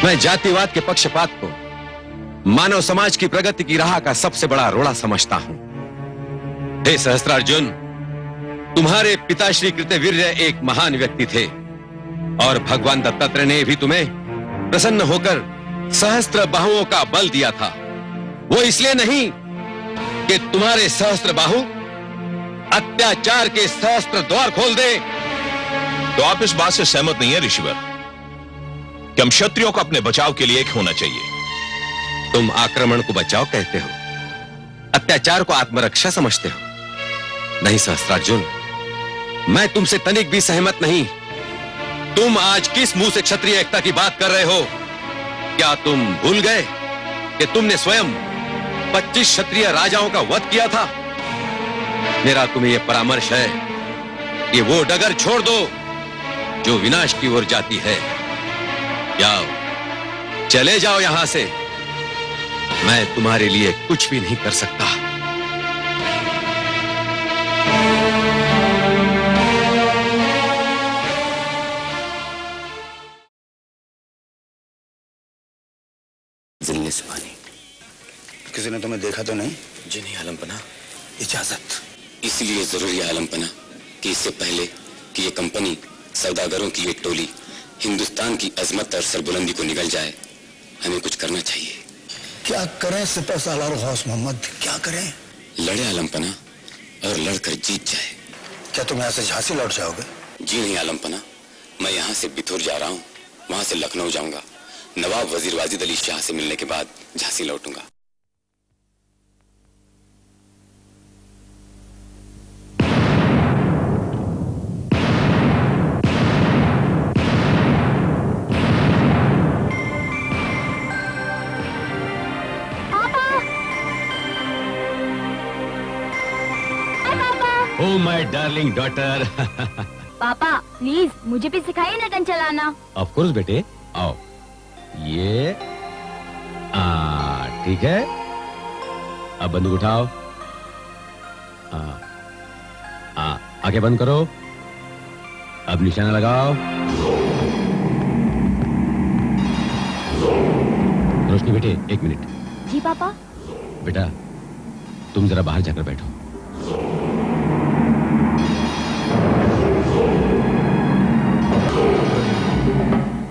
मैं जातिवाद के पक्षपात को मानव समाज की प्रगति की राह का सबसे बड़ा रोड़ा समझता हूं। हे सहस्त्रार्जुन, तुम्हारे पिता श्री कृतवीर्य एक महान व्यक्ति थे और भगवान दत्तात्रेय ने भी तुम्हें प्रसन्न होकर सहस्त्र बाहुओं का बल दिया था। वो इसलिए नहीं कि तुम्हारे सहस्त्र बाहु अत्याचार के सहस्त्र द्वार खोल दे। तो आप इस बात से सहमत नहीं है ऋषिवर कि हम क्षत्रियों को अपने बचाव के लिए एक होना चाहिए? तुम आक्रमण को बचाव कहते हो, अत्याचार को आत्मरक्षा समझते हो। नहीं सहस्त्रार्जुन, मैं तुमसे तनिक भी सहमत नहीं। तुम आज किस मुंह से क्षत्रिय एकता की बात कर रहे हो? क्या तुम भूल गए कि तुमने स्वयं 25 क्षत्रिय राजाओं का वध किया था? मेरा तुम्हें यह परामर्श है कि वो डगर छोड़ दो जो विनाश की ओर जाती है। जाओ, चले जाओ यहां से। मैं तुम्हारे लिए कुछ भी नहीं कर सकता। जिलने से पानी। किसी ने तुम्हें देखा तो नहीं? जी नहीं आलमपना। इजाजत। इसलिए जरूरी है आलमपना कि इससे पहले कि ये कंपनी, सौदागरों की ये टोली हिंदुस्तान की अजमत और सरबुलंदी को निगल जाए, हमें कुछ करना चाहिए। क्या करें सिपहसालार गौस मोहम्मद, क्या करें? लड़े आलमपना और लड़कर जीत जाए। क्या तुम यहाँ से झांसी लौट जाओगे? जी नहीं आलमपना, मैं यहाँ से बिथुर जा रहा हूँ, वहां से लखनऊ जाऊंगा। नवाब वजीर वाजिद अली शाह से मिलने के बाद झांसी लौटूंगा। Oh my darling daughter। पापा प्लीज मुझे भी सिखाइए नटन चलाना। ऑफ कोर्स बेटे, आओ। ये ठीक है। अब बंदूक उठाओ। आंखें बंद करो। अब निशाना लगाओ। रोशनी बेटे, 1 मिनट। जी पापा। बेटा तुम जरा बाहर जाकर बैठो।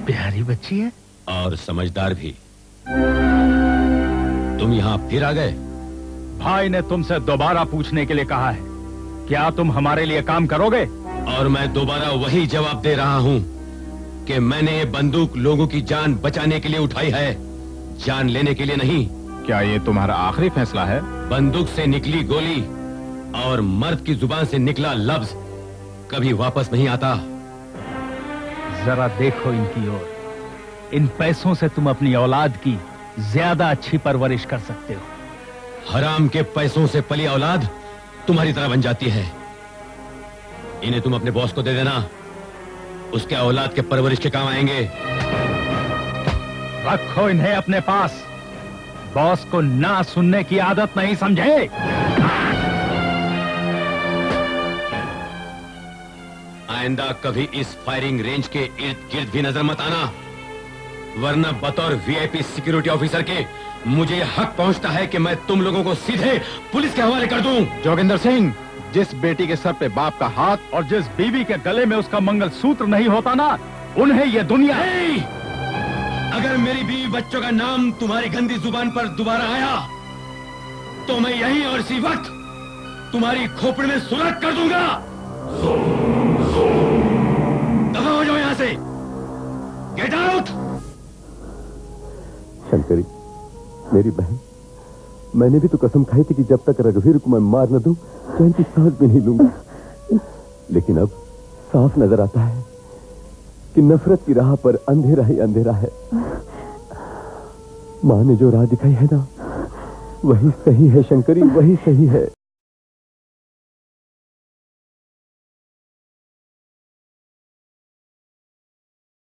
प्यारी बच्ची है और समझदार भी। तुम यहाँ फिर आ गए? भाई ने तुमसे दोबारा पूछने के लिए कहा है, क्या तुम हमारे लिए काम करोगे? और मैं दोबारा वही जवाब दे रहा हूँ कि मैंने ये बंदूक लोगों की जान बचाने के लिए उठाई है, जान लेने के लिए नहीं। क्या ये तुम्हारा आखिरी फैसला है? बंदूक से निकली गोली और मर्द की जुबान से निकला लफ्ज कभी वापस नहीं आता। जरा देखो इनकी ओर। इन पैसों से तुम अपनी औलाद की ज्यादा अच्छी परवरिश कर सकते हो। हराम के पैसों से पली औलाद तुम्हारी तरह बन जाती है। इन्हें तुम अपने बॉस को दे देना, उसके औलाद के परवरिश के काम आएंगे। रखो इन्हें अपने पास। बॉस को ना सुनने की आदत नहीं, समझे? आइंदा कभी इस फायरिंग रेंज के इर्द गिर्द भी नजर मत आना, वरना बतौर वीआईपी सिक्योरिटी ऑफिसर के मुझे यह हक पहुंचता है कि मैं तुम लोगों को सीधे पुलिस के हवाले कर दूं। जोगिंदर सिंह, जिस बेटी के सर पे बाप का हाथ और जिस बीवी के गले में उसका मंगलसूत्र नहीं होता ना, उन्हें यह दुनिया। अगर मेरी बीवी बच्चों का नाम तुम्हारी गंदी जुबान पर दोबारा आया तो मैं यहीं और इसी वक्त तुम्हारी खोपड़ी में सुलग कर दूंगा। दफा हो जाओ यहां से। Get out. शंकरी, मेरी बहन, मैंने भी तो कसम खाई थी कि जब तक रघुवीर को मैं मार न दूं चैन की सांस भी नहीं लूंगा। लेकिन अब साफ नजर आता है कि नफरत की राह पर अंधेरा ही अंधेरा है। मां ने जो राह दिखाई है ना, वही सही है शंकरी, वही सही है।